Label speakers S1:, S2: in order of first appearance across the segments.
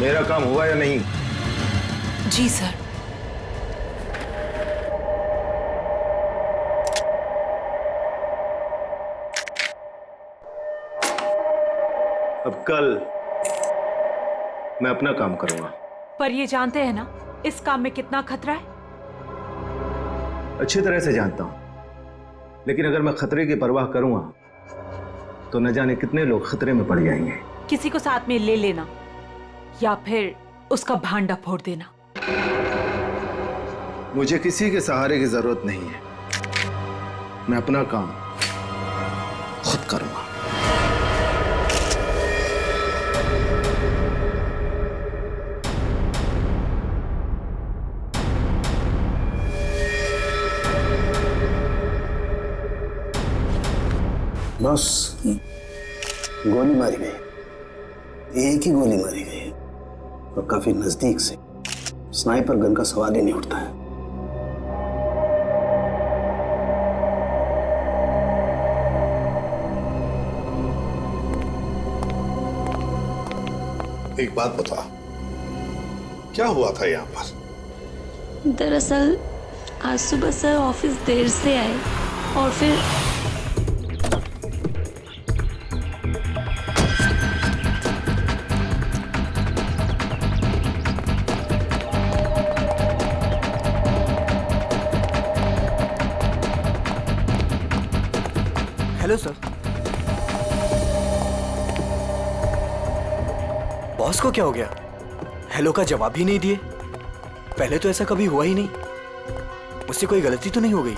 S1: मेरा काम हुआ या नहीं?
S2: जी सर।
S1: अब कल मैं अपना काम करूंगा।
S2: पर ये जानते हैं ना इस काम में कितना खतरा है?
S1: अच्छी तरह से जानता हूं, लेकिन अगर मैं खतरे की परवाह करूंगा तो न जाने कितने लोग खतरे में पड़ जाएंगे।
S2: किसी को साथ में ले लेना या फिर उसका भांडा फोड़ देना।
S1: मुझे किसी के सहारे की जरूरत नहीं है। मैं अपना काम खुद करूंगा।
S3: बस गोली मारी गई, एक ही गोली मारी गई और काफी नजदीक से। स्नाइपर गन का सवाल ही नहीं उठता है।
S4: एक बात बता, क्या हुआ था यहाँ पर?
S5: दरअसल आज सुबह सर ऑफिस देर से आए और फिर
S6: हेलो सर। बॉस को क्या हो गया? हेलो का जवाब ही नहीं दिए। पहले तो ऐसा कभी हुआ ही नहीं। मुझसे कोई गलती तो नहीं हो गई?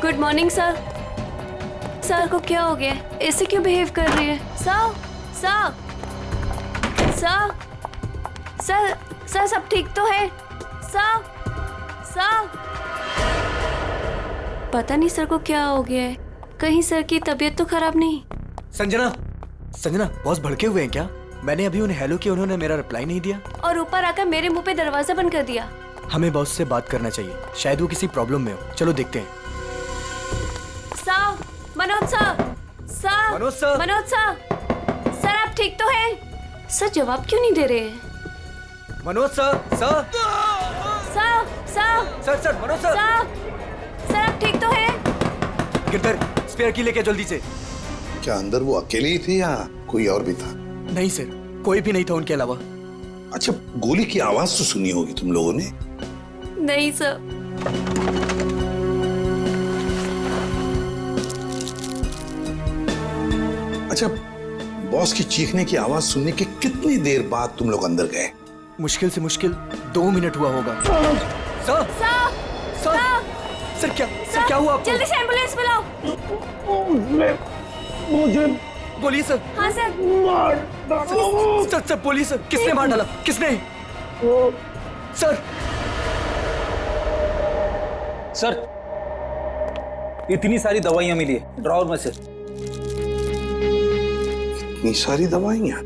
S5: Good morning sir. सर को क्या हो गया? ऐसे क्यों बिहेव कर रही है? Sir sir sir sir sir सब ठीक तो है? सर सर पता नहीं सर को क्या हो गया है। कहीं सर की तबीयत तो खराब नहीं?
S6: संजना, संजना बॉस भड़के हुए हैं क्या? मैंने अभी उन्हें हेलो किया, उन्होंने मेरा रिप्लाई नहीं दिया
S5: और ऊपर आकर मेरे मुंह पे दरवाजा बंद कर दिया।
S6: हमें बॉस से बात करना चाहिए, शायद वो किसी प्रॉब्लम में हो। चलो देखते हैं।
S5: Sir, Manoj sir, sir,
S6: Manoj sir,
S5: Manoj sir, sir आप ठीक तो हैं? सर जवाब क्यों नहीं दे रहे हैं?
S6: Manoj sir, sir,
S5: sir, sir,
S6: sir, sir, Manoj sir,
S5: sir आप ठीक तो हैं?
S6: गिरधर, स्पेयर की लेके जल्दी से।
S4: क्या अंदर वो अकेले ही थे या कोई और भी था?
S6: नहीं सर, कोई भी नहीं था उनके अलावा।
S4: अच्छा, गोली की आवाज तो सुनी होगी तुम लोगों ने?
S5: नहीं सर।
S4: अच्छा, बॉस की चीखने की आवाज सुनने के कितनी देर बाद तुम लोग अंदर गए?
S6: मुश्किल से मुश्किल 2 मिनट हुआ होगा। सर,
S5: सर,
S6: सर, सर क्या, सर क्या हुआ आपको?
S5: जल्दी से एम्बुलेंस बुलाओ।
S6: मुझे बोलिए सर।
S5: हाँ सर।
S6: सर, सर बोलिए सर, किसने मार डाला? किसने? सर,
S7: सर इतनी सारी दवाइयां मिली है ड्रॉवर में से।
S4: इतनी सारी दवाइयां?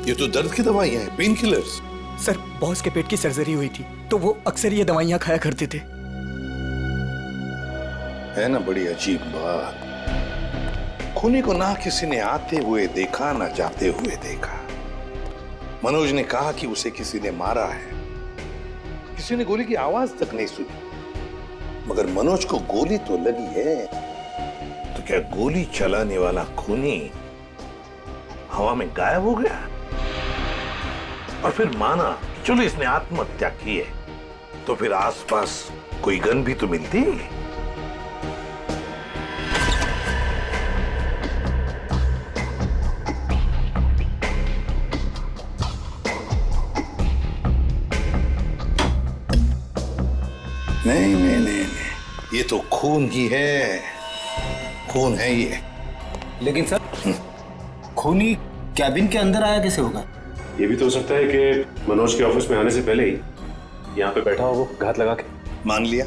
S4: ये तो दर्द की दवाइयां हैं, पेन किलर्स।
S6: सर बॉस के पेट की सर्जरी हुई थी तो वो अक्सर ये दवाइयां खाया करते थे।
S4: है ना बड़ी अजीब बात। खूनी को ना किसी ने आते हुए देखा ना जाते हुए देखा। मनोज ने कहा कि उसे किसी ने मारा है, किसी ने गोली की आवाज तक नहीं सुनी। मगर मनोज को गोली तो लगी है, तो क्या गोली चलाने वाला खूनी हवा में गायब हो गया? और फिर माना कि चलो इसने आत्महत्या की है, तो फिर आसपास कोई गन भी तो मिलती। नहीं नहीं नहीं, ये तो खून ही है, खून है ये।
S7: लेकिन सर खूनी कैबिन के अंदर आया कैसे होगा?
S8: ये भी तो हो सकता है कि मनोज के ऑफिस में आने से पहले ही यहाँ पे बैठा हो वो घात लगा के।
S4: मान लिया,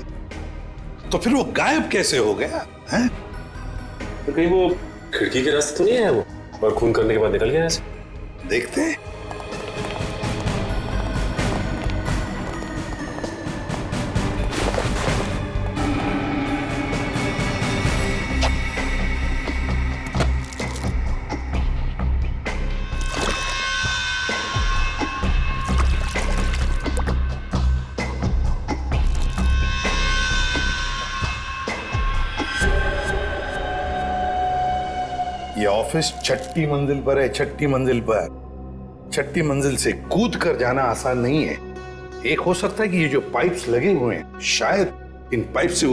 S4: तो फिर वो गायब कैसे हो गया है?
S8: तो कहीं वो खिड़की के रास्ते तो नहीं आया वो और खून करने के बाद निकल गया ऐसे?
S4: देखते हैं। ये ऑफिस छठी मंजिल पर है, छठी मंजिल पर। छठी मंजिल से कूद कर जाना आसान नहीं है। एक हो सकता है कि ये जो पाइप्स लगे हुए हैं, शायद इन पाइप से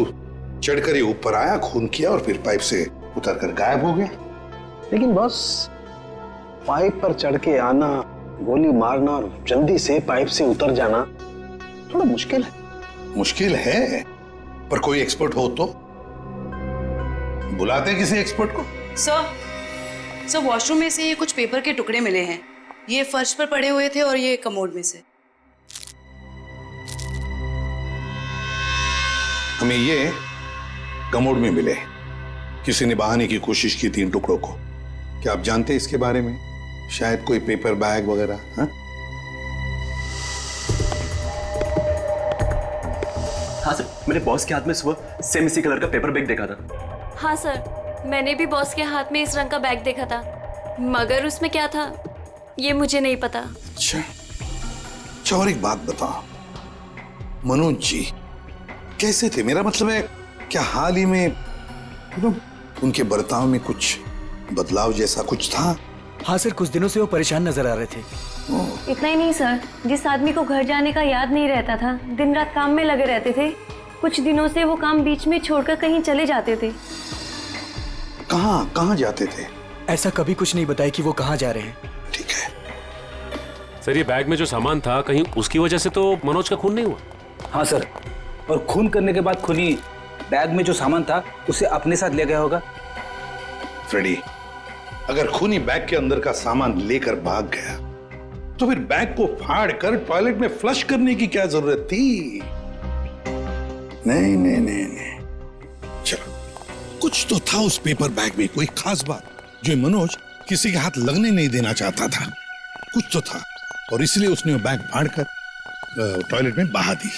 S4: चढ़कर ये ऊपर आया, खून किया और फिर पाइप से उतरकर गायब हो गया।
S3: लेकिन बॉस, पाइप पर चढ़ के आना, गोली मारना और जल्दी से पाइप से उतर जाना थोड़ा मुश्किल है।
S4: मुश्किल है, पर कोई एक्सपर्ट हो तो बुलाते किसी एक्सपर्ट को।
S9: सर वॉशरूम में से ये कुछ पेपर के टुकड़े मिले हैं। ये फर्श पर पड़े हुए थे और ये कमोड में से।
S4: हमें ये कमोड में मिले। किसी ने बहाने की कोशिश की थी इन टुकड़ों को। क्या आप जानते हैं इसके बारे में? शायद कोई पेपर बैग वगैरह। हाँ
S10: सर, मैंने बॉस के हाथ में सुबह सेम इसी कलर का पेपर बैग देखा था।
S5: हाँ सर, मैंने भी बॉस के हाथ में इस रंग का बैग देखा था, मगर उसमें क्या था ये मुझे नहीं पता।
S4: अच्छा, और एक बात बताओ, मनोज जी कैसे थे? मेरा मतलब है, क्या हाल ही में उनके बर्ताव में कुछ बदलाव जैसा कुछ था?
S6: हाँ सर, कुछ दिनों से वो परेशान नजर आ रहे थे।
S5: इतना ही नहीं सर, जिस आदमी को घर जाने का याद नहीं रहता था, दिन रात काम में लगे रहते थे, कुछ दिनों से वो काम बीच में छोड़कर कहीं चले जाते थे।
S4: कहाँ जाते थे?
S6: ऐसा कभी कुछ नहीं बताया कि वो कहाँ जा रहे हैं।
S4: ठीक है
S8: सर, ये बैग में जो सामान था, कहीं उसकी वजह से तो मनोज का खून नहीं हुआ?
S7: हाँ सर, और खून करने के बाद खूनी बैग में जो सामान था उसे अपने साथ ले गया होगा।
S4: फ्रेडी, अगर खूनी बैग के अंदर का सामान लेकर भाग गया तो फिर बैग को फाड़ कर टॉयलेट में फ्लश करने की क्या जरूरत थी? नहीं। चलो, कुछ तो था उस पेपर बैग में, कोई खास बात जो मनोज किसी के हाथ लगने नहीं देना चाहता था। कुछ तो था और इसलिए उसने वो बैग फाड़कर टॉयलेट में बहा दी।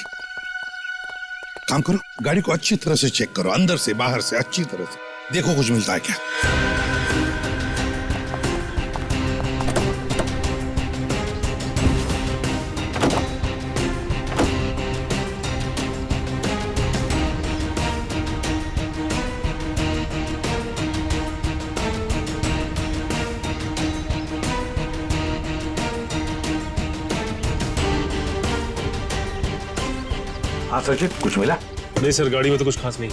S4: काम करो, गाड़ी को अच्छी तरह से चेक करो, अंदर से बाहर से अच्छी तरह से देखो कुछ मिलता है क्या। हाँ सचिन, कुछ मिला?
S8: नहीं सर, गाड़ी में तो कुछ खास नहीं।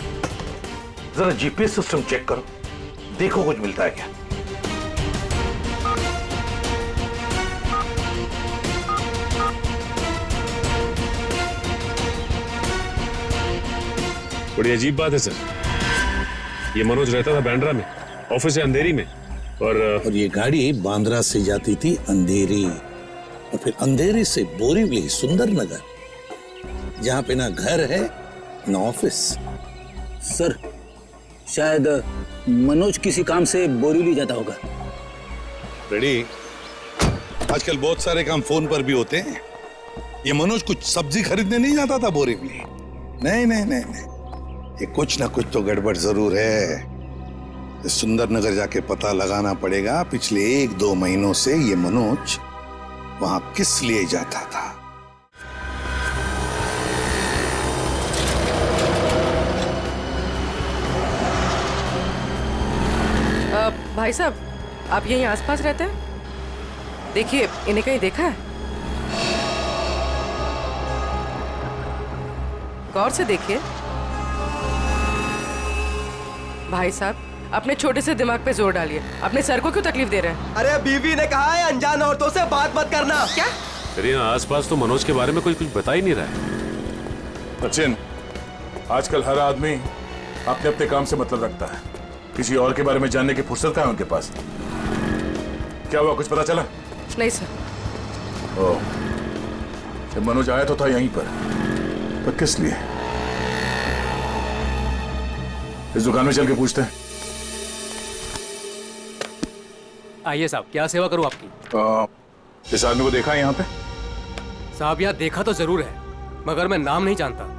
S4: जरा जीपीएस सिस्टम चेक करो, देखो कुछ मिलता है क्या।
S8: बड़ी अजीब बात है सर, ये मनोज रहता था बांद्रा में, ऑफिस है अंधेरी में, और
S4: ये गाड़ी बांद्रा से जाती थी अंधेरी, और फिर अंधेरी से बोरीवली, सुंदर नगर, जहां पे ना घर है ना ऑफिस।
S7: सर, शायद मनोज किसी काम से बोरीवली जाता होगा।
S4: रेडी, आजकल बहुत सारे काम फोन पर भी होते हैं। ये मनोज कुछ सब्जी खरीदने नहीं जाता था बोरीवली। नहीं, ये कुछ ना कुछ तो गड़बड़ जरूर है। सुंदर नगर जाके पता लगाना पड़ेगा पिछले 1-2 महीनों से ये मनोज वहां किस लिए जाता था।
S11: भाई साहब, आप यहीं आसपास रहते हैं? देखिए, इन्हें कहीं देखा है? गौर से देखिए। भाई साहब, अपने छोटे से दिमाग पे जोर डालिए। अपने सर को क्यों तकलीफ दे रहे हैं?
S6: अरे बीवी ने कहा है अनजान औरतों से बात मत करना।
S11: क्या?
S8: अरे आसपास तो मनोज के बारे में कोई कुछ बता ही नहीं रहा है।
S12: सचिन, आजकल हर आदमी अपने अपने काम से मतलब रखता है, किसी और के बारे में जानने की फुर्सत कहाँ है उनके पास? क्या हुआ, कुछ पता चला?
S11: नहीं सर।
S12: ओह, जब मनोज आया तो था यहीं पर किस लिए? इस दुकान में चल के पूछते हैं।
S6: आइए साहब, क्या सेवा करूं आपकी?
S12: इस आदमी को देखा है यहाँ पे?
S6: साहब यहाँ देखा तो जरूर है, मगर मैं नाम नहीं जानता।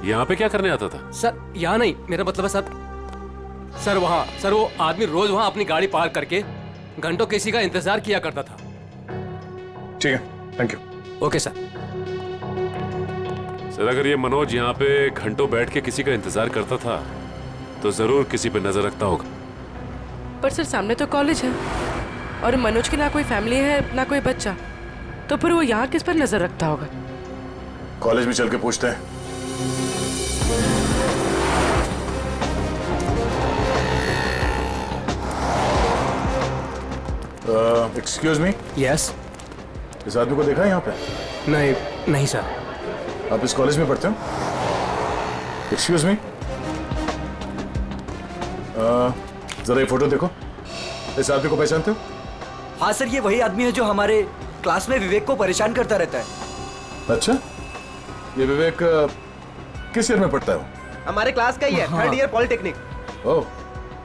S8: यहाँ पे क्या करने आता था?
S6: सर यहाँ नहीं, मेरा मतलब है सर वहाँ, सर वो आदमी रोज वहाँ अपनी गाड़ी पार्क करके घंटों किसी का इंतजार किया करता था।
S12: ठीक है, thank you.
S6: Okay sir.
S8: Sir अगर ये मनोज यहाँ पे घंटों बैठ के किसी का इंतजार करता था तो जरूर किसी पे नजर रखता होगा।
S11: पर सर सामने तो कॉलेज है और मनोज की ना कोई फैमिली है ना कोई बच्चा, तो फिर वो यहाँ किस पर नजर रखता होगा?
S12: कॉलेज में चल के पूछते हैं। Excuse me.
S6: यस।
S12: इस आदमी को देखा है यहाँ पे?
S6: नहीं सर।
S12: आप इस कॉलेज में पढ़ते हो? एक्सक्यूज मी, जरा ये फोटो देखो। इस आदमी को पहचानते हो?
S6: हाँ सर, ये वही आदमी है जो हमारे क्लास में विवेक को परेशान करता रहता है।
S12: अच्छा, ये विवेक किस ईयर में पढ़ता है?
S6: हमारे क्लास का ही है, थर्ड ईयर पॉलिटेक्निक।
S12: ओह,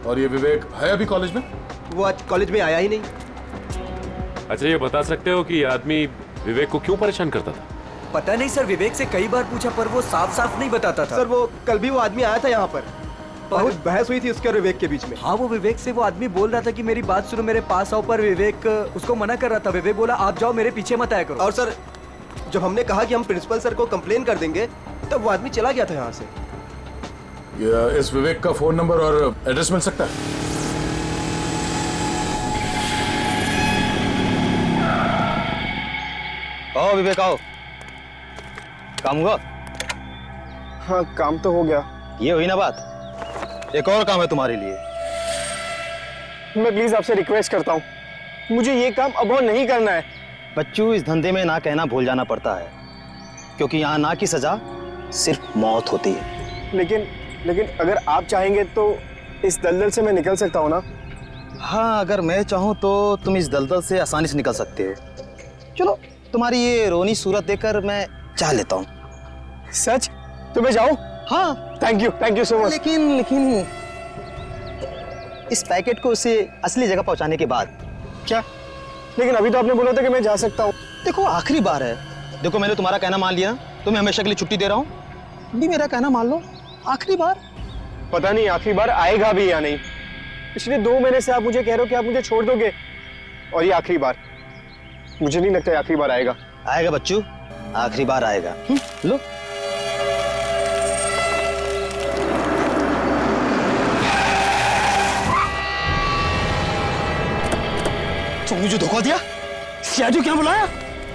S12: और ये विवेक है अभी कॉलेज में?
S6: वो आज कॉलेज में आया ही नहीं।
S8: अच्छा, ये बता सकते हो कि ये आदमी विवेक को क्यों परेशान करता था?
S6: पता नहीं सर, विवेक से कई बार पूछा पर वो साफ साफ नहीं बताता था।
S13: सर वो कल भी वो आदमी आया था यहाँ पर, बहुत बहस हुई थी उसके और विवेक के बीच में।
S6: हाँ, वो विवेक से वो आदमी बोल रहा था कि मेरी बात सुनो, मेरे पास आओ, पर विवेक उसको मना कर रहा था। विवेक बोला आप जाओ, मेरे पीछे मत आया करो।
S13: और सर जब हमने कहा कि हम प्रिंसिपल सर को कंप्लेन कर देंगे तब वो आदमी चला गया था यहाँ से।
S12: इस विवेक का फोन नंबर और एड्रेस मिल सकता है?
S1: आओ विवेक आओ, काम हुआ?
S13: हाँ काम तो हो गया।
S1: ये हुई ना बात, एक और काम है तुम्हारे लिए।
S13: मैं प्लीज आपसे रिक्वेस्ट करता हूँ, मुझे ये काम अब और नहीं करना है।
S1: बच्चू, इस धंधे में ना कहना भूल जाना पड़ता है, क्योंकि यहाँ ना की सजा सिर्फ मौत होती है।
S13: लेकिन अगर आप चाहेंगे तो इस दलदल से मैं निकल सकता हूँ ना?
S1: हाँ, अगर मैं चाहूँ तो तुम इस दलदल से आसानी से निकल सकते हो। चलो, तुम्हारी ये रोनी सूरत देखकर मैं चाह लेता हूँ।
S13: सच? तो मैं जाऊँ?
S1: हाँ।
S13: Thank you so much.
S1: लेकिन इस पैकेट को उसे असली जगह पहुँचाने के बाद।
S13: क्या? लेकिन अभी तो आपने बोला था कि मैं जा सकता हूँ।
S1: देखो, आखिरी बार है। देखो, मैंने तुम्हारा कहना मान लिया, तुम्हें हमेशा के लिए छुट्टी दे रहा हूँ। भी मेरा कहना मान लो, आखिरी बार।
S13: पता नहीं आखिरी बार आएगा भी या नहीं। पिछले 2 महीने से आप मुझे कह रहे हो कि आप मुझे छोड़ दोगे, और ये आखिरी बार। मुझे नहीं लगता आखिरी बार आएगा।
S1: आएगा बच्चू, आखिरी बार आएगा। लो। तुमने जो धोखा दिया, सियाजू क्या बुलाया?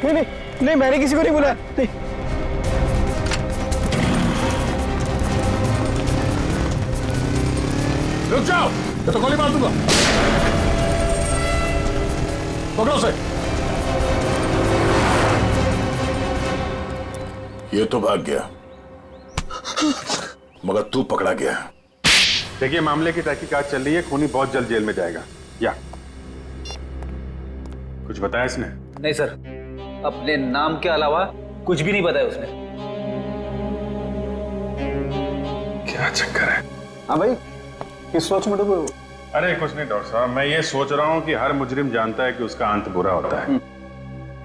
S13: नहीं, मैंने किसी को नहीं बुलाया। नहीं।
S12: रुक जाओ, मैं तो गोली मार दूंगा। पकड़ो उसे। ये तो भाग गया, मगर तू पकड़ा गया।
S14: देखिए, मामले की तहकीकात चल रही है, खूनी बहुत जल्द जेल में जाएगा। या कुछ बताया इसने?
S7: नहीं सर, अपने नाम के अलावा कुछ भी नहीं बताया उसने।
S14: क्या चक्कर है?
S13: हाँ भाई, किस सोच में डूबे हो?
S14: अरे कुछ नहीं डॉक्टर साहब, मैं ये सोच रहा हूँ कि हर मुजरिम जानता है कि उसका अंत बुरा होता है,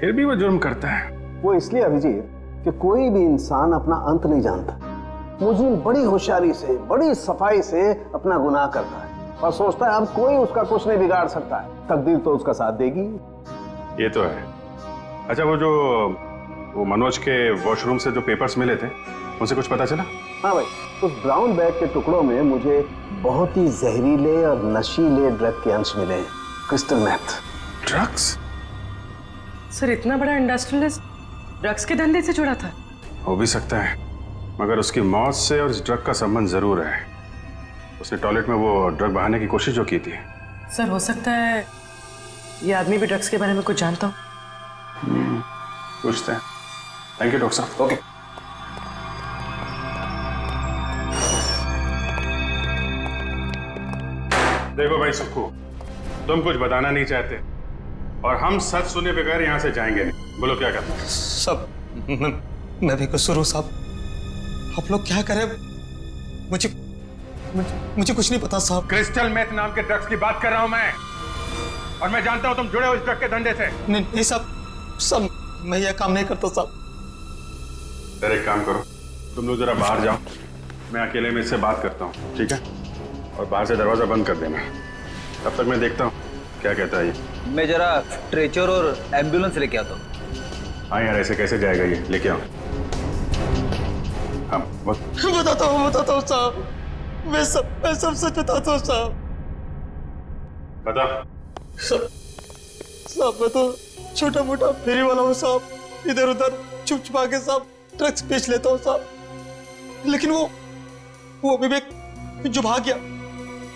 S14: फिर भी वो जुर्म करता है।
S3: वो इसलिए अभिजीत कि कोई भी इंसान अपना अंत नहीं जानता। मुजरिम बड़ी होशियारी से, बड़ी सफाई से अपना गुनाह करता है और सोचता है अब कोई उसका कुछ नहीं बिगाड़ सकता है। तकदीर तो उसका साथ देगी।
S14: ये तो है। अच्छा, वो मनोज के वॉशरूम से जो पेपर्स मिले थे, उनसे कुछ पता चला?
S3: हाँ भाई, उस ब्राउन बैग के टुकड़ों में मुझे बहुत ही जहरीले और नशीले ड्रग के अंश मिले, क्रिस्टल मैथ।
S14: ड्रग्स?
S11: सर इतना बड़ा इंडस्ट्रियलिस्ट ड्रग्स के धंधे से जुड़ा था?
S14: हो भी सकता है, मगर उसकी मौत से और इस ड्रग का संबंध जरूर है। उसने टॉयलेट में वो ड्रग बहाने की कोशिश जो की थी।
S11: सर हो सकता है ये आदमी भी ड्रग्स के बारे में कुछ जानता हो।
S14: पूछते हैं। थैंक यू डॉक्टर साहब।
S7: ओके।
S14: देखो भाई सुक्खू, तुम कुछ बताना नहीं चाहते और हम सच सुने बगैर यहाँ से जाएंगे नहीं। बोलो क्या करना है?
S15: सब मैं भी कसूर हूँ साहब। आप लोग क्या करें,
S1: मुझे कुछ नहीं पता साहब।
S12: क्रिस्टल मेथ नाम के ड्रग्स की बात कर रहा हूं मैं, और मैं जानता हूं तुम जुड़े हो इस ड्रग के धंधे से।
S1: नहीं साहब, मैं यह काम नहीं करता साहब।
S14: सर एक काम करो, तुम लोग जरा बाहर जाओ, मैं अकेले में इससे बात करता हूँ, ठीक है? और बाहर से दरवाजा बंद कर देना, तब तक मैं देखता हूँ क्या कहता है ये।
S7: मैं जरा स्ट्रेचर और एम्बुलेंस लेके आता हूँ।
S14: हाँ यार, ऐसे कैसे जाएगा ये, लेके आओ। हाँ
S1: बताता हूँ साहब, मैं सब सच बताता हूँ साहब।
S14: बता।
S1: साहब मैं तो छोटा मोटा फेरी वाला हूँ साहब, इधर उधर छुप छुपा के साहब ड्रग्स बेच लेता हूँ साहब। लेकिन वो विवेक जो भाग गया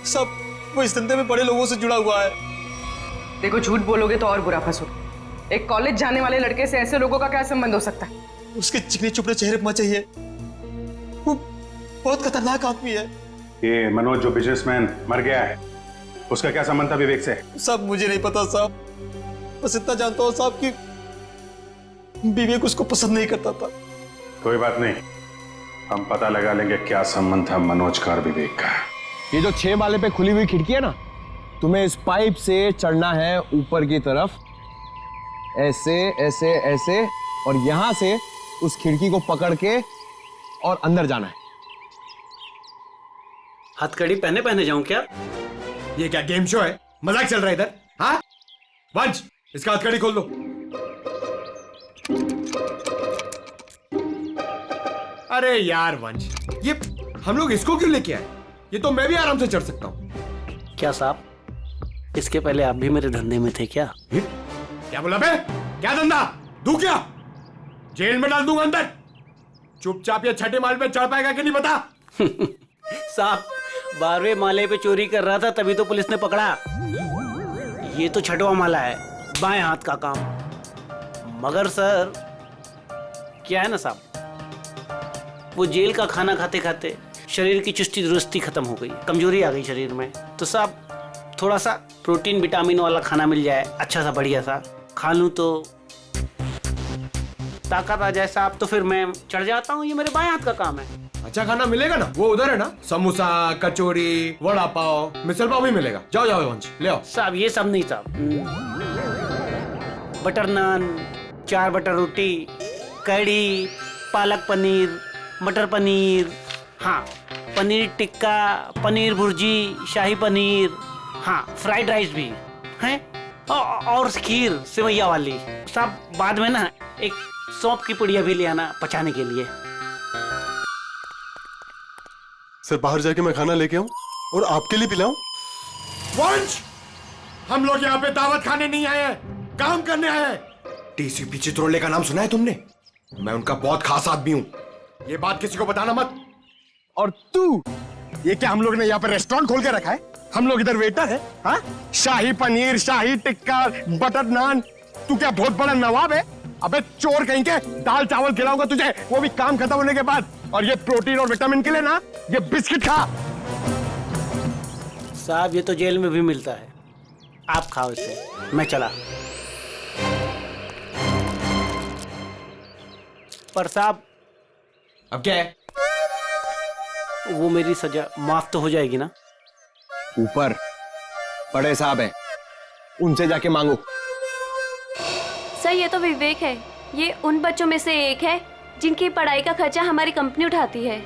S1: साहब, वो इस धंधे में बड़े लोगों से जुड़ा हुआ है।
S11: देखो, झूठ बोलोगे तो और बुरा फंसोगे। एक कॉलेज जाने वाले लड़के से ऐसे लोगों का क्या संबंध हो सकता है?
S1: उसके चिकने चुपड़े चेहरे पर चाहिए, वो बहुत खतरनाक आदमी है।
S14: ये मनोज जो बिजनेसमैन मर गया है, उसका क्या संबंध था विवेक से?
S1: सब मुझे नहीं पता साहब, बस इतना जानता हूँ साहब कि विवेक उसको पसंद नहीं करता था।
S14: कोई बात नहीं, हम पता लगा लेंगे क्या संबंध था मनोज का और विवेक का।
S13: ये जो 6 वाले पे खुली हुई खिड़की है ना, तुम्हें इस पाइप से चढ़ना है ऊपर की तरफ, ऐसे ऐसे ऐसे, और यहां से उस खिड़की को पकड़ के और अंदर जाना है।
S15: हथकड़ी पहने जाऊं क्या?
S16: ये क्या गेम शो है? मजाक चल रहा है इधर? हाँ वंश, इसका हथकड़ी खोल दो। अरे यार वंश, ये हम लोग इसको क्यों लेके आए? ये तो मैं भी आराम से चढ़ सकता हूँ।
S15: क्या साहब, इसके पहले आप भी मेरे धंधे में थे क्या?
S16: क्या बोला बे? क्या धंधा? दू क्या? जेल में डाल दूंगा अंदर। चुपचाप ये 6ठे माल पे चढ़ पाएगा कि नहीं बता?
S15: साहब, 12वें माले पे चोरी कर रहा था, तभी तो पुलिस ने पकड़ा। ये तो 6वां माला है, बाएं हाथ का काम। मगर सर, क्या है ना साहब, वो जेल का खाना खाते खाते शरीर की चुस्ती दुरुस्ती खत्म हो गई, कमजोरी आ गई शरीर में। तो साहब, थोड़ा सा प्रोटीन विटामिन वाला खाना मिल जाए, अच्छा सा बढ़िया सा खा लूं तो ताकत आ जाए साहब, तो फिर मैं चढ़ जाता हूँ। ये मेरे बाएं हाथ का काम है।
S16: अच्छा खाना मिलेगा ना? वो उधर है ना, समोसा, कचौड़ी, वड़ा पाव, मिसल पाव भी मिलेगा। जाओ जाओ वंश, ले आओ।
S15: साहब ये सब नहीं साहब, बटर नान, 4 बटर रोटी, कढ़ी, पालक पनीर, मटर पनीर, हाँ पनीर टिक्का, पनीर भुर्जी, शाही पनीर, हाँ फ्राइड राइस भी है, और खीर सेवैया वाली। साहब बाद में ना एक सौंफ की पुड़िया भी ले आना पचाने के लिए।
S17: सर बाहर जाके मैं खाना लेके आऊं और आपके लिए पिलाऊं?
S16: वंश, हम लोग यहाँ पे दावत खाने नहीं आए हैं, काम करने आए हैं। टीसीपी चित्रोले का नाम सुना है तुमने? मैं उनका बहुत खास आदमी हूँ, ये बात किसी को बताना मत। और तू, ये क्या हम लोग ने यहाँ पे रेस्टोरेंट खोल के रखा है? हम लोग इधर वेटर है? हाँ, शाही पनीर, शाही टिक्का, बटर नान, तू क्या बहुत बड़ा नवाब है? अबे चोर कहीं के, दाल चावल खिलाऊंगा तुझे, वो भी काम खत्म होने के बाद। और ये प्रोटीन और विटामिन के लिए ना, ये बिस्किट खा।
S15: साहब ये तो जेल में भी मिलता है, आप खाओ इसे, मैं चला। पर साहब
S16: अब क्या है?
S15: वो मेरी सजा माफ तो हो जाएगी ना?
S13: ऊपर बड़े साहब हैं, उनसे जाके मांगो।
S5: सर ये तो विवेक है, ये उन बच्चों में से एक है जिनकी पढ़ाई का खर्चा हमारी कंपनी उठाती है।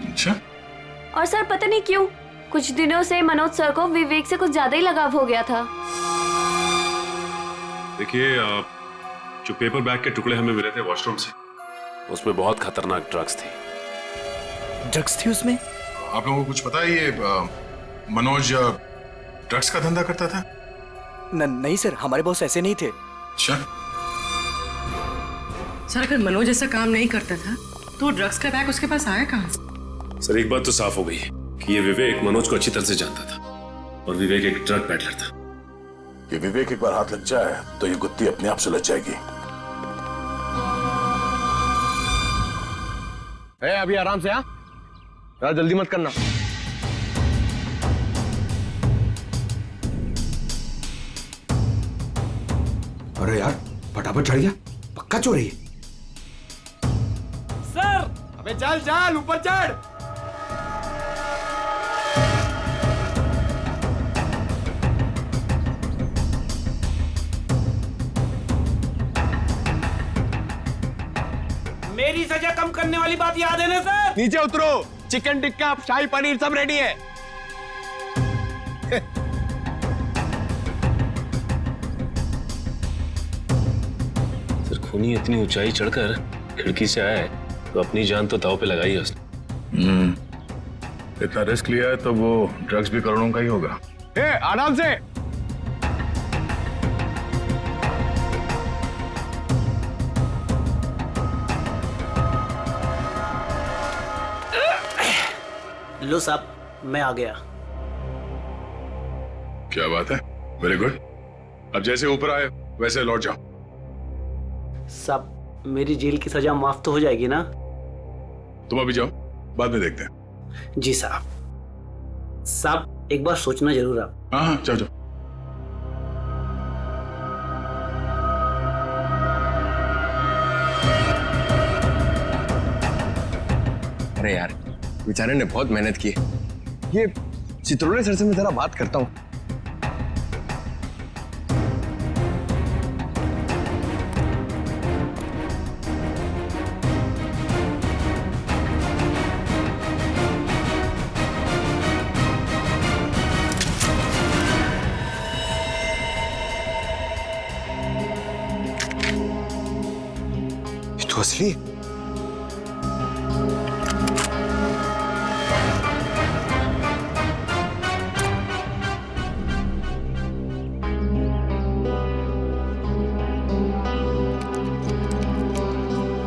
S4: अच्छा?
S5: और सर पता नहीं क्यों कुछ दिनों से मनोज सर को विवेक से कुछ ज्यादा ही लगाव हो गया था।
S8: देखिए, जो पेपर बैग के टुकड़े हमें मिले थे वॉशरूम से, उसमें बहुत खतरनाक ड्रग्स थी।
S6: ड्रग्स थी उसमें?
S12: आप लोगों को कुछ पता है ये मनोज ड्रग्स का धंधा करता था?
S6: नहीं सर, हमारे बॉस ऐसे नहीं थे।
S12: अच्छा।
S11: सर अगर मनोज ऐसा काम नहीं करता था तो ड्रग्स का बैग उसके पास आया कहाँ से?
S8: सर एक बात तो साफ हो गई कि ये विवेक मनोज को अच्छी तरह से जानता था, और विवेक एक ड्रग पैडलर था।
S4: ये विवेक एक बार हाथ लग जाए तो ये गुत्ती अपने आप सुलझ जाएगी।
S13: अभी आराम से, हाँ यार, जल्दी मत करना।
S16: अरे यार फटाफट चढ़ गया, पक्का चोरी है।
S11: सर
S16: अबे चल चल ऊपर चढ़।
S15: मेरी सजा कम करने वाली बात याद है ना सर?
S13: नीचे उतरो, चिकन टिक्का शाही पनीर सब रेडी है।
S8: सर खूनी इतनी ऊंचाई चढ़कर खिड़की से आया है तो अपनी जान तो दांव पे लगाई है उसने।
S12: इतना रिस्क लिया है तो वो ड्रग्स भी करोड़ों का ही होगा।
S13: आराम से।
S15: लो साहब, मैं आ गया।
S12: क्या बात है, वेरी गुड। अब जैसे ऊपर आए वैसे लौट जाओ।
S15: साहब मेरी जेल की सजा माफ तो हो जाएगी ना?
S12: तुम अभी जाओ, बाद में देखते हैं।
S15: जी साहब। साहब एक बार सोचना जरूर आप।
S12: हाँ हाँ, जाओ जाओ।
S13: अरे यार, बेचारे ने बहुत मेहनत की। ये चित्रोले सर से मैं जरा बात करता हूँ। ये तो असली है।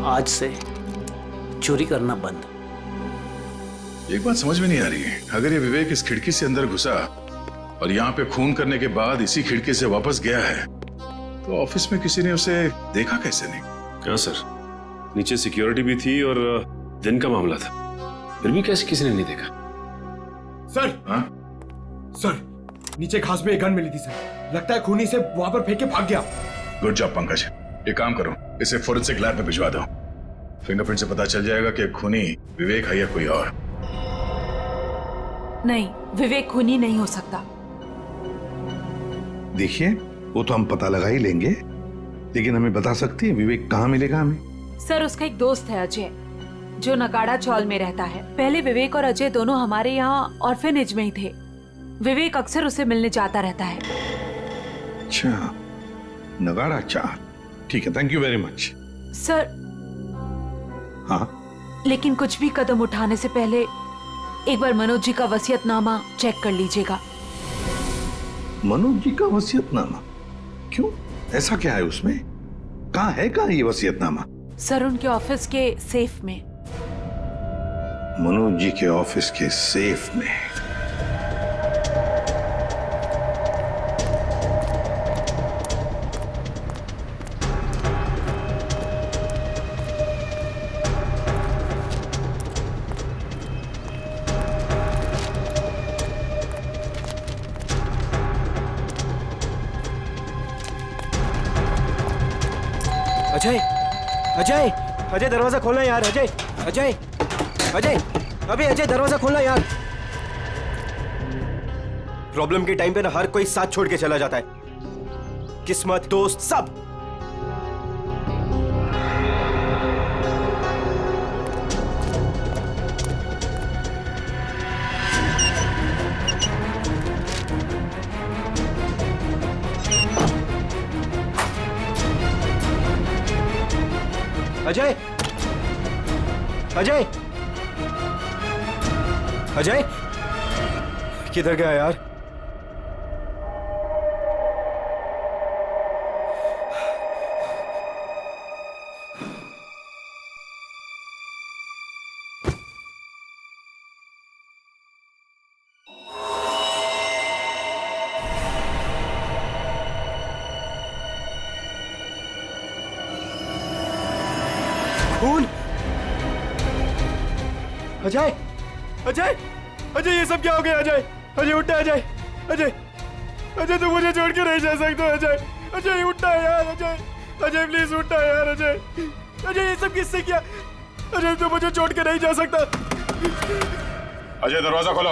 S15: आज से चोरी करना बंद।
S12: एक बात समझ में नहीं आ रही है, अगर ये विवेक इस खिड़की से अंदर घुसा और यहाँ पे खून करने के बाद इसी खिड़की से वापस गया है तो ऑफिस में किसी ने उसे देखा कैसे नहीं?
S8: हाँ सर, नीचे सिक्योरिटी भी थी और दिन का मामला था, फिर भी कैसे किसी ने नहीं देखा?
S16: सर,
S12: हाँ?
S16: सर नीचे घास में एक गन मिली थी सर, लगता है खूनी से वहां पर फेंक के भाग गया।
S12: Good job Pankaj. एक काम करो, इसे फोरेंसिक लैब में भिजवा दो। फिंगरप्रिंट से पता चल जाएगा कि खूनी विवेक है या कोई और।
S2: नहीं, विवेक खूनी नहीं हो सकता।
S4: देखिए, वो तो हम पता लगा ही लेंगे, लेकिन हमें बता सकती है विवेक कहाँ मिलेगा हमें?
S2: सर उसका एक दोस्त है अजय, जो नगाड़ा चौल में रहता है। पहले विवेक और अजय दोनों हमारे यहाँ ऑर्फेनेज में ही थे। विवेक अक्सर उसे मिलने जाता रहता है।
S4: अच्छा, नगाड़ा चाल, ठीक है, thank you very much.
S2: Sir
S4: हाँ,
S2: लेकिन कुछ भी कदम उठाने से पहले एक बार मनोज जी का वसीयतनामा चेक कर लीजिएगा।
S4: मनोज जी का वसीयतनामा? क्यों, ऐसा क्या है उसमें? कहाँ है, कहाँ ये वसीयतनामा?
S2: सर उनके ऑफिस के सेफ में।
S4: मनोज जी के ऑफिस के सेफ में?
S6: अजय, अजय, अजय दरवाजा खोलना यार। अजय, अजय, अजय, अबे अजय दरवाजा खोलना यार। प्रॉब्लम के टाइम पे ना हर कोई साथ छोड़ के चला जाता है, किस्मत, दोस्त, सब। अजय, अजय, अजय, किधर गया यार? खून? अजय, अजय, अजय, ये सब क्या हो गया? अजय, अजय उठा। अजय, अजय, अजय तू मुझे छोड़ के नहीं जा सकता। अजय, अजय उठा यार। अजय, अजय प्लीज उठा यार। अजय, अजय ये सब किससे किया? अजय तू मुझे छोड़ के नहीं जा सकता।
S12: अजय दरवाजा खोलो।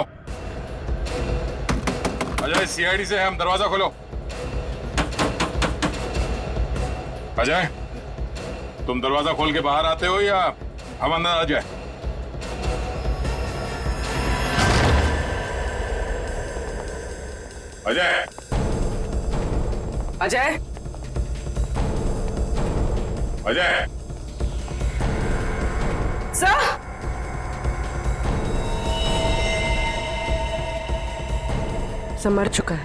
S12: अजय सीआईडी से हम, दरवाजा खोलो। अजय तुम दरवाजा खोल के बाहर आते हो या अब अंदर आ जाए। अजय,
S11: अजय,
S12: अजय,
S11: सर, सब मर चुका है।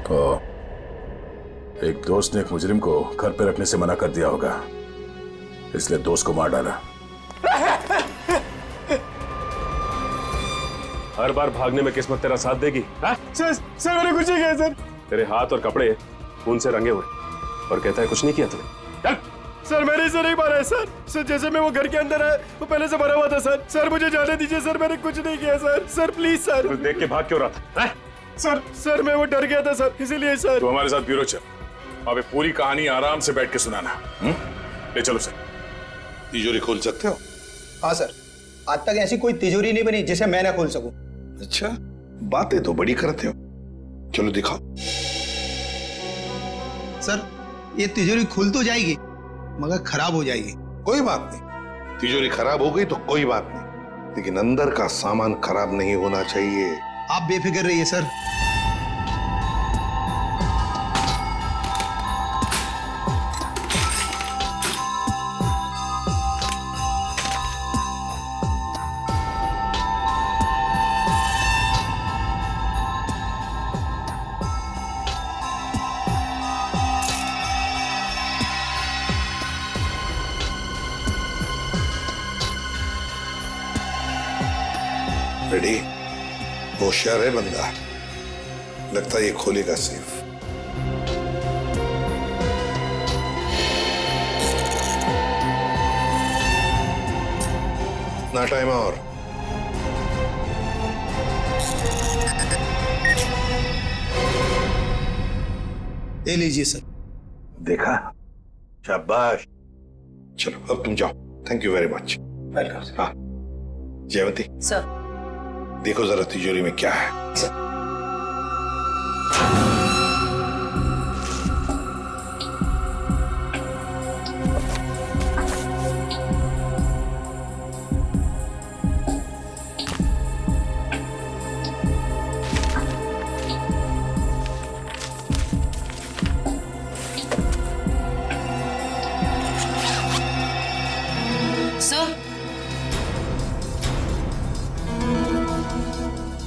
S12: तो एक दोस्त ने एक मुजरिम को घर पे रखने से मना कर दिया होगा, इसलिए दोस्त को मार डाला।
S14: हर बार भागने में किस्मत तेरा साथ देगी?
S6: सर मैंने कुछ नहीं किया सर।
S14: तेरे हाथ और कपड़े खून से रंगे हुए और कहता है कुछ नहीं किया तूने। चल।
S6: सर मैंने इसे नहीं मारा है सर। सर जैसे मैं वो घर के अंदर आया वो पहले से मरा हुआ था सर। सर मुझे जाने दीजिए सर, मैंने कुछ नहीं किया सर। Sir please sir.
S14: तू देख के भाग क्यों रहा था?
S6: सर मैं वो डर गया था सर, इसीलिए सर।
S12: तो हमारे साथ ब्यूरो चल, अबे पूरी कहानी आराम से बैठ के सुनाना। ले चलो सर।
S4: तिजोरी खोल सकते हो?
S1: हाँ सर, आज तक ऐसी कोई तिजोरी नहीं बनी जिसे मैं ना खोल सकूं।
S4: अच्छा, बातें तो बड़ी करते हो, चलो दिखाओ।
S1: सर ये तिजोरी खुल तो जाएगी मगर खराब हो जाएगी।
S4: कोई बात नहीं, तिजोरी खराब हो गई तो कोई बात नहीं, लेकिन अंदर का सामान खराब नहीं होना चाहिए।
S1: आप बेफिक्र रहिए सर।
S4: रेडी? होशियार है बंदा, लगता है ये खोलेगा सेफ। ना टाइम और।
S1: ले लीजिए सर।
S4: देखा, शाबाश। चलो अब तुम जाओ। Thank you very much. Welcome. हाँ जयवंती
S9: सर,
S4: देखो जरा तिजोरी में क्या है।
S9: सर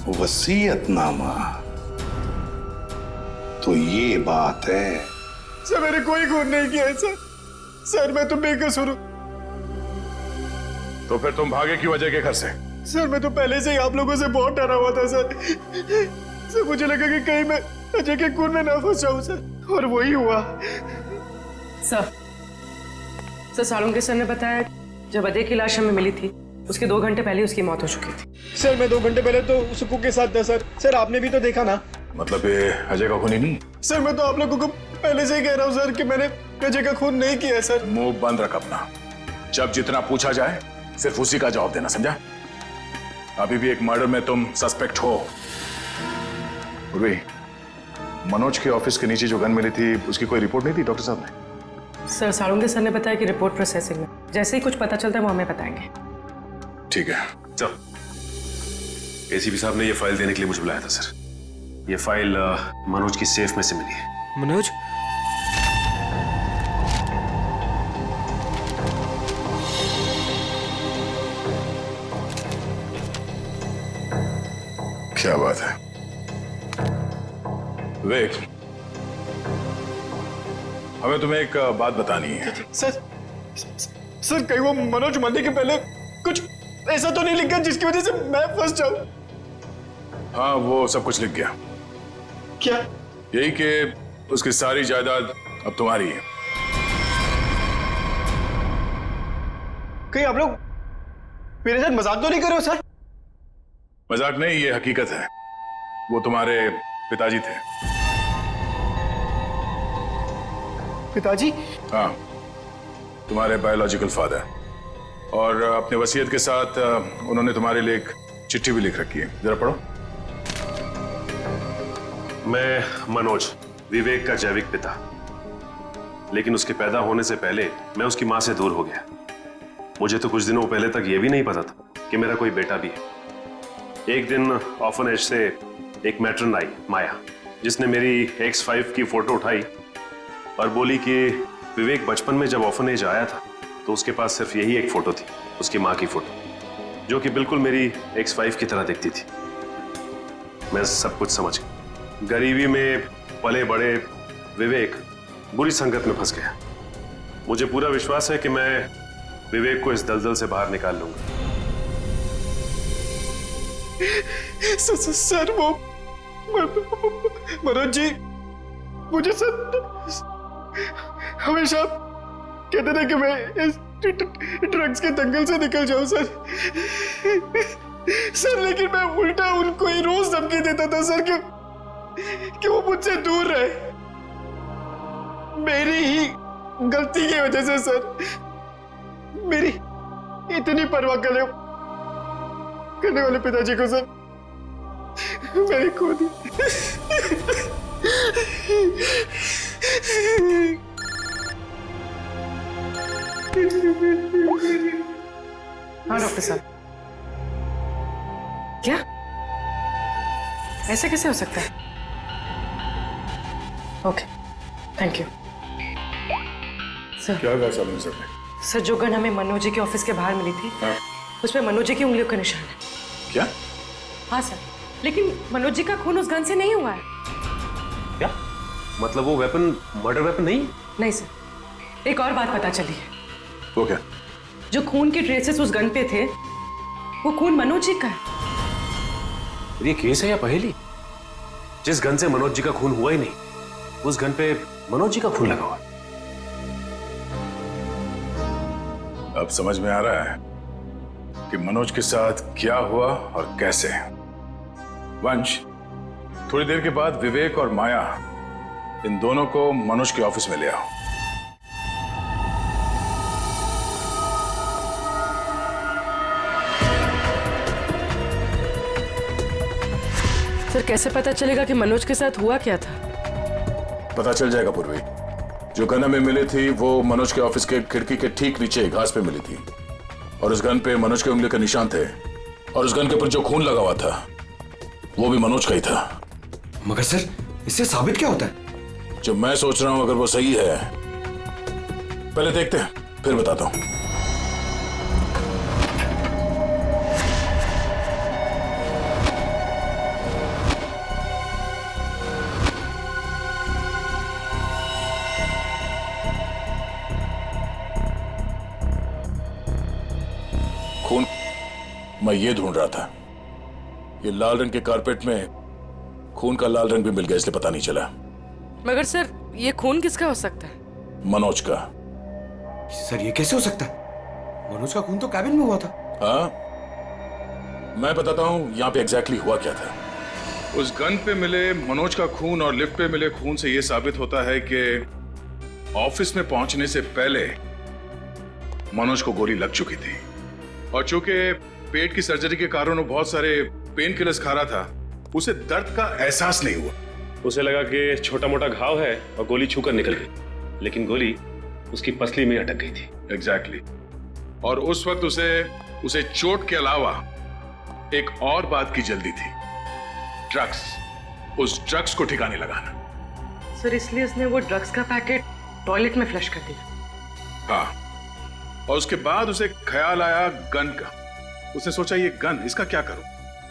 S4: वसीयतनामा, तो ये बात है।
S6: सर मैंने कोई खून नहीं किया है सर। सर मैं तो बेकसूर हूं।
S12: तो फिर तुम भागे क्यों अजय के घर से?
S6: सर मैं तो पहले से ही आप लोगों से बहुत डरा हुआ था सर। सर मुझे लगा कि कहीं मैं अजय के खून में ना फंस जाऊं सर, और वही हुआ।
S11: सर सालुंके सर ने बताया जब अजय की लाश हमें मिली थी उसके 2 घंटे पहले उसकी मौत हो चुकी थी।
S6: सर मैं 2 घंटे पहले तो सुकू के साथ था सर। सर आपने भी तो देखा ना।
S12: मतलब ये अजय का खून ही नहीं?
S6: सर मैं तो आप लोगों को पहले से ही कह रहा हूँ सर कि मैंने अजय का खून नहीं किया सर।
S12: मुंह बंद रख अपना। जब जितना पूछा जाए सिर्फ उसी का जवाब देना, समझा? अभी भी एक मर्डर में तुम सस्पेक्ट हो। उर्वी, मनोज के ऑफिस के नीचे जो गन मिली थी उसकी कोई रिपोर्ट नहीं थी डॉक्टर साहब ने?
S11: सर सालुंके सर ने बताया कि रिपोर्ट प्रोसेसिंग में, जैसे ही कुछ पता चलता है वो हमें बताएंगे।
S12: ठीक है।
S14: चल, एसीपी साहब ने ये फाइल देने के लिए मुझे बुलाया था सर। ये फाइल मनोज की सेफ में से मिली है।
S6: मनोज?
S12: क्या बात है विवेक, हमें तुम्हें एक बात बतानी है।
S6: सर कहीं वो मनोज मरने के पहले कुछ ऐसा तो नहीं लिखा जिसकी वजह से मैं फंस जाऊं?
S12: हाँ वो सब कुछ लिख गया।
S6: क्या?
S12: यही कि उसकी सारी जायदाद अब तुम्हारी है।
S6: कहीं आप लोग मेरे साथ मजाक तो नहीं कर रहे हो सर?
S12: मजाक नहीं, ये हकीकत है। वो तुम्हारे पिताजी थे।
S6: पिताजी?
S12: हाँ, तुम्हारे बायोलॉजिकल फादर। और अपने वसीयत के साथ उन्होंने तुम्हारे लिए एक चिट्ठी भी लिख रखी है, जरा पढ़ो।
S14: मैं मनोज, विवेक का जैविक पिता, लेकिन उसके पैदा होने से पहले मैं उसकी मां से दूर हो गया। मुझे तो कुछ दिनों पहले तक ये भी नहीं पता था कि मेरा कोई बेटा भी है। एक दिन ऑर्फनेज से एक मैट्रन आई, माया, जिसने मेरी X5 की फोटो उठाई और बोली कि विवेक बचपन में जब ऑर्फनेज आया था तो उसके पास सिर्फ यही एक फोटो थी, उसकी माँ की फोटो, जो कि बिल्कुल मेरी X5 की तरह दिखती थी। मैं सब कुछ समझ गया। गरीबी में पले बड़े विवेक बुरी संगत में फंस गया। मुझे पूरा विश्वास है कि मैं विवेक को इस दलदल से बाहर निकाल लूंगा।
S1: सर वो मनोज जी मुझे सर हमेशा कहते थे कि मैं इस ड्रग्स के दंगल से निकल जाऊं सर, लेकिन मैं उल्टा उनको ही रोज धमकी देता था सर कि वो मुझसे दूर रहे। मेरी ही गलती की वजह से सर, मेरी इतनी परवाह करने वाले पिताजी को सर मैंने खो दी।
S11: हाँ डॉक्टर साहब, क्या ऐसा कैसे हो सकता है? Okay, thank you sir.
S12: क्या कहा साहब सर ने?
S11: सर, जो गन हमें मनोज जी के ऑफिस के बाहर मिली थी, उसमें मनोज जी की उंगलियों का निशान है।
S12: क्या?
S11: हाँ सर, लेकिन मनोज जी का खून उस गन से नहीं हुआ है।
S14: क्या मतलब? वो वेपन मर्डर वेपन नहीं?
S11: नहीं सर, एक और बात पता चली है।
S12: वो क्या?
S11: जो खून के ट्रेसेस उस गन पे थे, वो खून मनोज जी का है।
S14: ये केस है या पहेली? जिस गन से मनोज जी का खून हुआ ही नहीं, उस गन पे मनोज जी का खून लगा हुआ।
S12: अब समझ में आ रहा है कि मनोज के साथ क्या हुआ और कैसे। वंश, थोड़ी देर के बाद विवेक और माया, इन दोनों को मनोज के ऑफिस में ले आओ।
S11: सर, कैसे पता चलेगा कि मनोज के साथ हुआ क्या था?
S12: पता चल जाएगा पूर्वी। जो गन हमें मिली थी वो मनोज के ऑफिस के खिड़की के ठीक नीचे घास पे मिली थी, और उस गन पे मनोज के उंगली के निशान थे, और उस गन के ऊपर जो खून लगा हुआ था वो भी मनोज का ही था।
S16: मगर सर, इससे साबित क्या होता है?
S12: जो मैं सोच रहा हूं अगर वो सही है, पहले देखते हैं फिर बताता हूं। खून मैं ये ढूंढ रहा था। ये लाल रंग के कारपेट में खून का लाल रंग भी मिल गया, इसलिए पता नहीं चला।
S11: मगर सर, ये खून किसका हो सकता है?
S12: मनोज का।
S16: सर, ये कैसे हो सकता है? मनोज का खून तो कैबिन में हुआ था।
S12: हाँ, मैं बताता हूं यहां पे एग्जैक्टली हुआ क्या था। उस गन पे मिले मनोज का खून और लिफ्ट पे मिले खून से यह साबित होता है कि ऑफिस में पहुंचने से पहले मनोज को गोली लग चुकी थी, और चूंकि पेट की सर्जरी के कारण वो बहुत सारे पेन किलर्स खा रहा था, उसे दर्द का एहसास नहीं हुआ।
S8: उसे लगा कि छोटा मोटा घाव है और गोली छूकर निकल गई, लेकिन गोली उसकी पसली में अटक गई थी।
S12: एग्जैक्टली। और उस वक्त उसे चोट के अलावा एक और बात की जल्दी थी, ड्रग्स। उस ड्रग्स को ठिकाने लगाना।
S11: सर, इसलिए उसने वो ड्रग्स का पैकेट टॉयलेट में फ्लश कर दिया।
S12: हाँ, और उसके बाद उसे ख्याल आया गन का। उसने सोचा ये गन, इसका क्या करूं?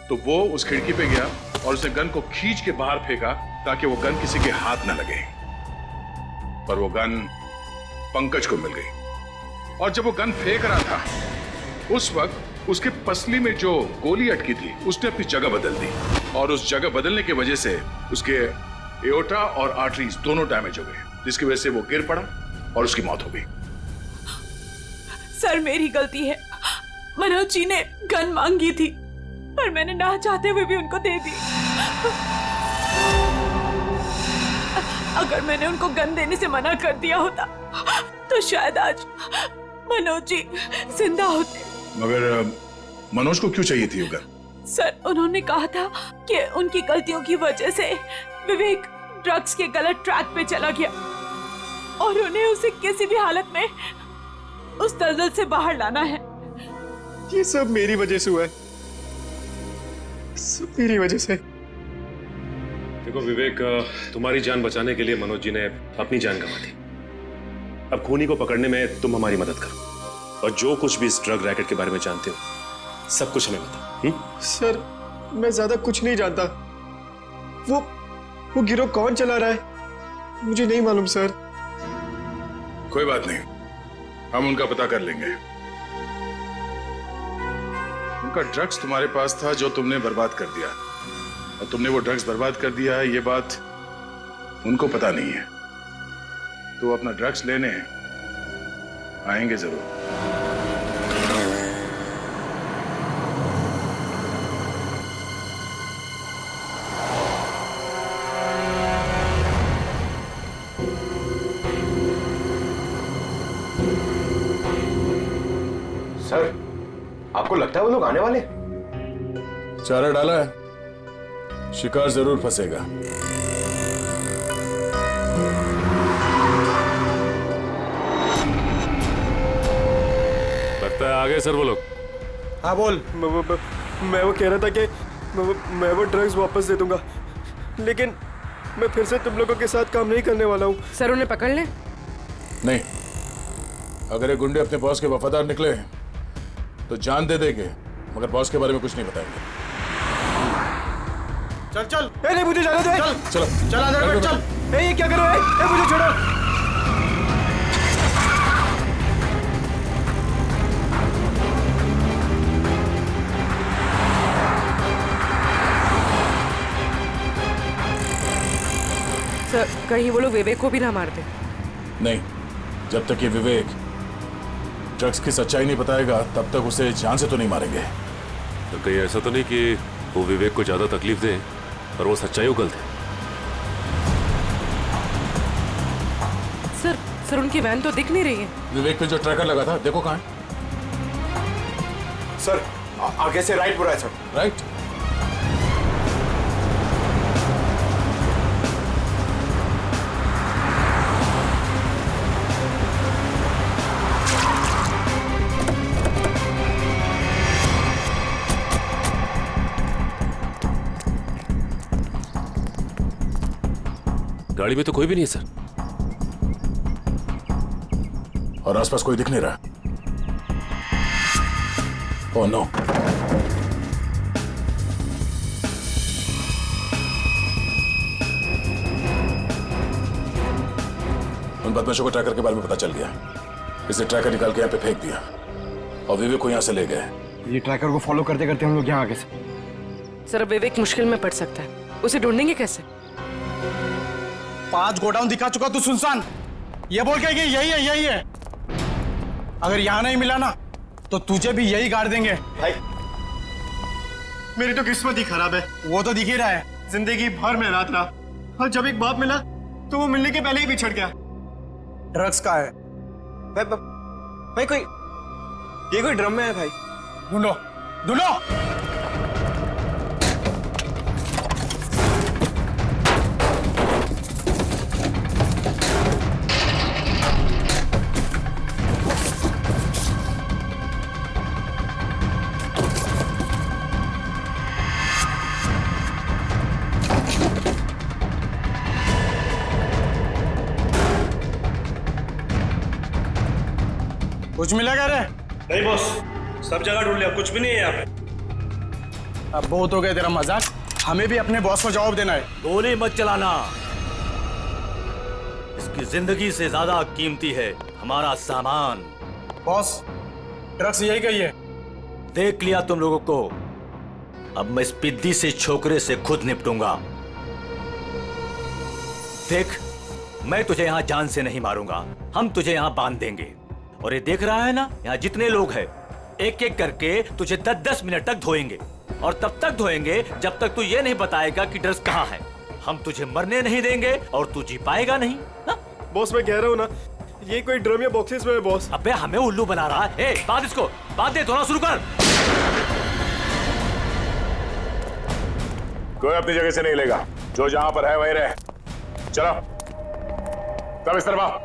S12: तो वो उस खिड़की पे गया और उसने गन को खींच के बाहर फेंका ताकि वो गन किसी के हाथ न लगे। पर वो गन पंकज को मिल गई, और जब वो गन फेंक रहा था उस वक्त उसके पसली में जो गोली अटकी थी उसने अपनी जगह बदल दी, और उस जगह बदलने की वजह से उसके एओर्टा और आर्टरीज दोनों डैमेज हो गए, जिसकी वजह से वो गिर पड़ा और उसकी मौत हो गई।
S2: सर, मेरी गलती है। मनोज जी ने गन मांगी थी, पर मैंने ना चाहते हुए भी उनको दे दी। अगर मैंने उनको गन देने से मना कर दिया होता तो शायद आज मनोज जी जिंदा होते।
S12: मगर मनोज को क्यों चाहिए थी वो गन?
S2: सर, उन्होंने कहा था कि उनकी गलतियों की वजह से विवेक ड्रग्स के गलत ट्रैक पे चला गया और उन्हें उसे किसी भी हालत में उस दलदल से बाहर लाना है।
S6: ये सब मेरी वजह से हुआ है, सब मेरी वजह से।
S8: देखो विवेक, तुम्हारी जान बचाने के लिए मनोज जी ने अपनी जान गंवा दी। अब खूनी को पकड़ने में तुम हमारी मदद करो, और जो कुछ भी इस ड्रग रैकेट के बारे में जानते हो सब कुछ हमें बताओ।
S6: सर मैं ज्यादा कुछ नहीं जानता, वो गिरोह कौन चला रहा है मुझे नहीं मालूम सर।
S12: कोई बात नहीं, हम उनका पता कर लेंगे। उनका ड्रग्स तुम्हारे पास था जो तुमने बर्बाद कर दिया, और तुमने वो ड्रग्स बर्बाद कर दिया है ये बात उनको पता नहीं है। तो अपना ड्रग्स लेने आएंगे जरूर।
S16: सर आपको लगता है वो लोग आने वाले?
S12: चारा डाला है, शिकार जरूर फंसेगा।
S8: लगता है आ गए सर वो लोग।
S6: हाँ बोल। मैं वो कह रहा था कि मैं वो ड्रग्स वापस दे दूंगा, लेकिन मैं फिर से तुम लोगों के साथ काम नहीं करने वाला हूँ।
S11: सर उन्हें पकड़ ले।
S12: नहीं, अगर ये गुंडे अपने बॉस के वफादार निकले तो जान दे देंगे, मगर बॉस के बारे में कुछ नहीं बताएंगे।
S6: चल चल। नहीं मुझे जाने दे। चल
S12: चलो
S6: चल आधार कार्ड चल। ये क्या कर रहे हो? मुझे छोड़ो।
S11: सर कहीं वो लोग विवेक को भी ना मारते।
S12: नहीं, जब तक ये विवेक ड्रग्स की सच्चाई नहीं बताएगा तब तक उसे जान से तो नहीं मारेंगे।
S8: तो कहीं ऐसा तो नहीं कि वो विवेक को ज्यादा तकलीफ दे और वो सच्चाई उगल दे।
S11: सर उनकी वैन तो दिख नहीं रही है।
S12: विवेक पे जो ट्रैकर लगा था देखो कहाँ है।
S16: सर आगे से राइट बुरा है सर।
S12: राइट।
S8: गाड़ी में तो कोई भी नहीं है सर,
S12: और आसपास कोई दिख नहीं रहा। Oh no. उन बदमाशों को ट्रैकर के बारे में पता चल गया, इसलिए ट्रैकर निकाल के यहाँ पे फेंक दिया और विवेक को यहाँ से ले गए।
S16: ये ट्रैकर को फॉलो करते करते हम लोग यहाँ आगे से।
S11: सर विवेक मुश्किल में पड़ सकता है, उसे ढूंढेंगे कैसे?
S18: 5 गोडाउन दिखा चुका तू सुनसान, ये बोल के कि यही है। अगर यहाँ नहीं मिला ना तो तुझे भी यही गाड़ देंगे।
S6: भाई मेरी तो किस्मत ही खराब है।
S18: वो तो दिख ही रहा है।
S6: जिंदगी भर में रात रहा, और जब एक बाप मिला तो वो मिलने के पहले ही बिछड़ गया।
S18: ड्रग्स का है
S6: भाई कोई ये कोई ड्रम में है भाई।
S18: ढूंढो ढूंढो। कुछ मिलेगा रे?
S6: नहीं बॉस, सब जगह ढूंढ लिया, कुछ भी नहीं है यहाँ पे।
S18: अब बहुत हो गया तेरा मजाक, हमें भी अपने बॉस को जवाब देना है।
S19: गोली मत चलाना, इसकी जिंदगी से ज्यादा कीमती है हमारा सामान।
S18: बॉस ड्रग्स यही गई है।
S19: देख लिया तुम लोगों को, अब मैं इस पिद्दी से छोकरे से खुद निपटूंगा। देख, मैं तुझे यहां जान से नहीं मारूंगा, हम तुझे यहां बांध देंगे। और ये देख रहा है ना, यहाँ जितने लोग हैं एक एक करके तुझे 10-10 मिनट तक धोएंगे, और तब तक धोएंगे जब तक तू ये नहीं बताएगा कि ड्रग्स कहाँ है। हम तुझे मरने नहीं देंगे और तू जी पाएगा नहीं ना?
S6: बॉस मैं कह रहा हूँ ना, ये कोई ड्रम या बॉक्सेस में है बॉस।
S19: अबे हमें उल्लू बना रहा है। बात इसको, बात दे, धोना शुरू कर।
S12: कोई अपनी जगह से नहीं लेगा, जो जहां पर है वहीं रहे। चलो सब इस तरफ आओ।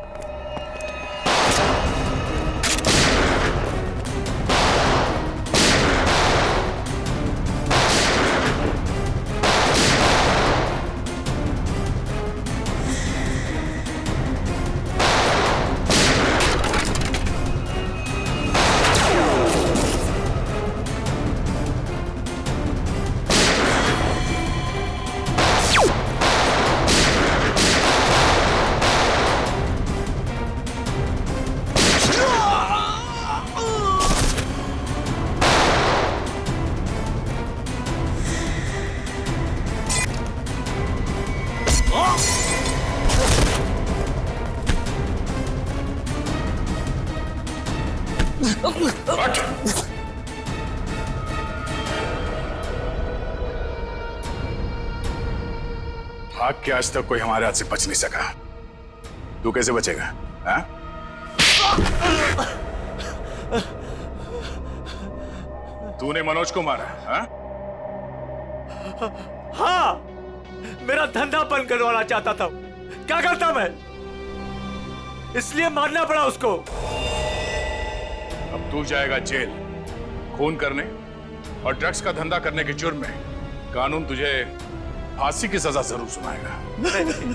S12: भाग के आज तक कोई हमारे हाथ से बच नहीं सका, तू कैसे बचेगा? हाँ? तूने मनोज को मारा? हाँ?
S19: हाँ, मेरा धंधा बंद करवाना चाहता था। क्या करता मैं? इसलिए मारना पड़ा उसको।
S12: अब तू जाएगा जेल, खून करने और ड्रग्स का धंधा करने के जुर्म में। कानून तुझे फांसी की सजा जरूर सुनाएगा।
S19: नहीं,